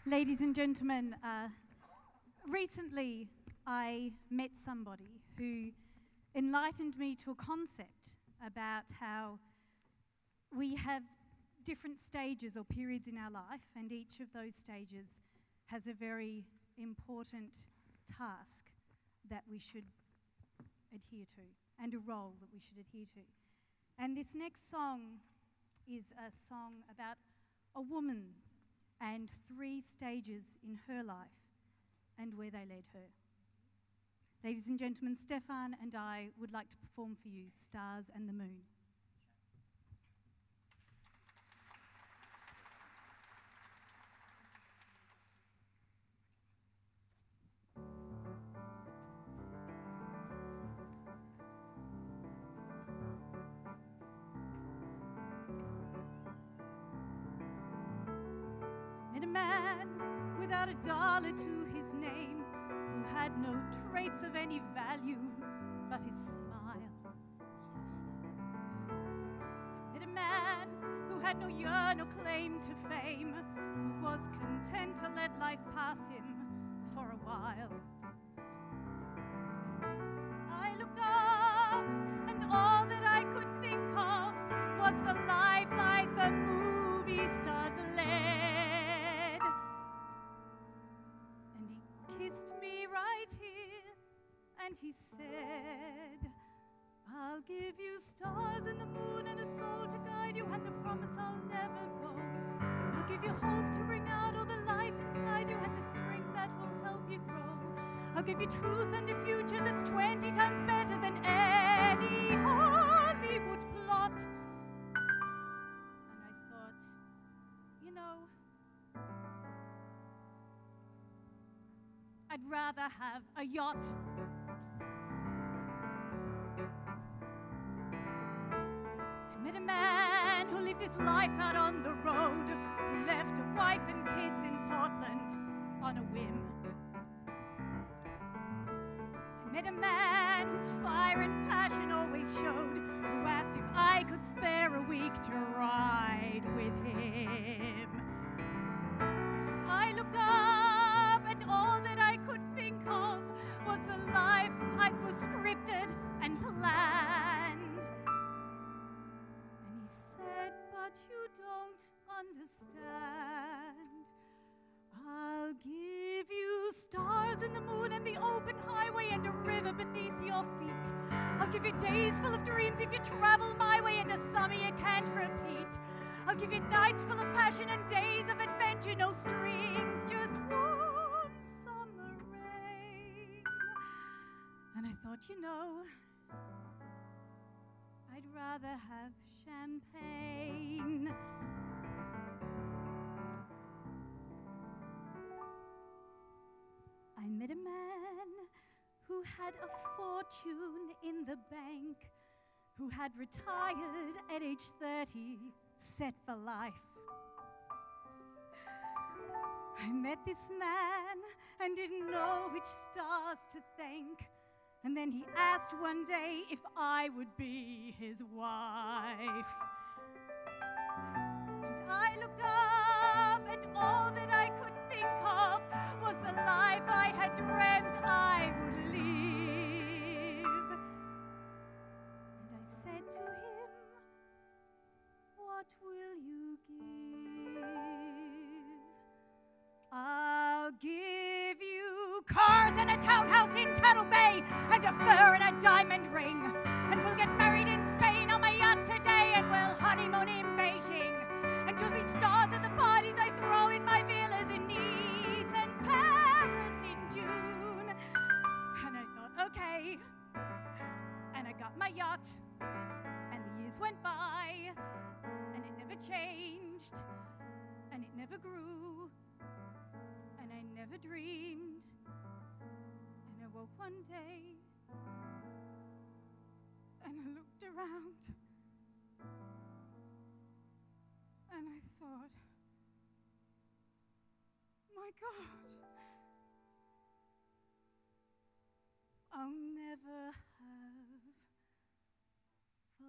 Ladies and gentlemen, recently I met somebody who enlightened me to a concept about how we have different stages or periods in our life, and each of those stages has a very important task that we should adhere to, and a role that we should adhere to. And this next song is a song about a woman and 3 stages in her life and where they led her. Ladies and gentlemen, Stefan and I would like to perform for you Stars and the Moon. Met a man without a dollar to his name, who had no traits of any value but his smile. Met a man who had no yearn or claim to fame, who was content to let life pass him for a while. I looked up, and all that I could think of was the life like the movie stars led. And he kissed me right here, and he said, I'll give you stars and the moon and a soul to guide you, and the promise I'll never go. I'll give you hope to bring out all the life inside you, and the strength that will help you grow. I'll give you truth and a future that's 20 times better than any Hollywood plot. And I thought, you know, I'd rather have a yacht. I met a man who lived his life out on the road, who left a wife and kids in Portland on a whim. I met a man whose fire and passion always showed, who asked if I could spare a week to ride with him. And I looked up, and all that I could think of was the life that was scripted and planned. And he said, but you don't understand. I'll give you stars and the moon and the open highway and a river beneath your feet. I'll give you days full of dreams if you travel my way, and a summer you can't repeat. I'll give you nights full of passion and days of adventure, no strings, just warm summer rain. And I thought, you know, I'd rather have champagne. I met a man who had a fortune in the bank, who had retired at age 30, set for life. I met this man and didn't know which stars to thank. And then he asked one day if I would be his wife. And I looked up, and all that I could think of was the life I had dreamt I would live. And I said to him, what will you give? I'll give you cars and a townhouse in Tuttle Bay, and a fur and a diamond ring. And we'll get married in Spain on my yacht today, and we'll honeymoon in Beijing. And you'll meet stars at the parties I throw in my villas in Nice and Paris in June. And I thought, okay. And I got my yacht, and the years went by, and it never changed, and it never grew, and I never dreamed. And I woke one day, and I looked around, and I thought, my God, I'll never have the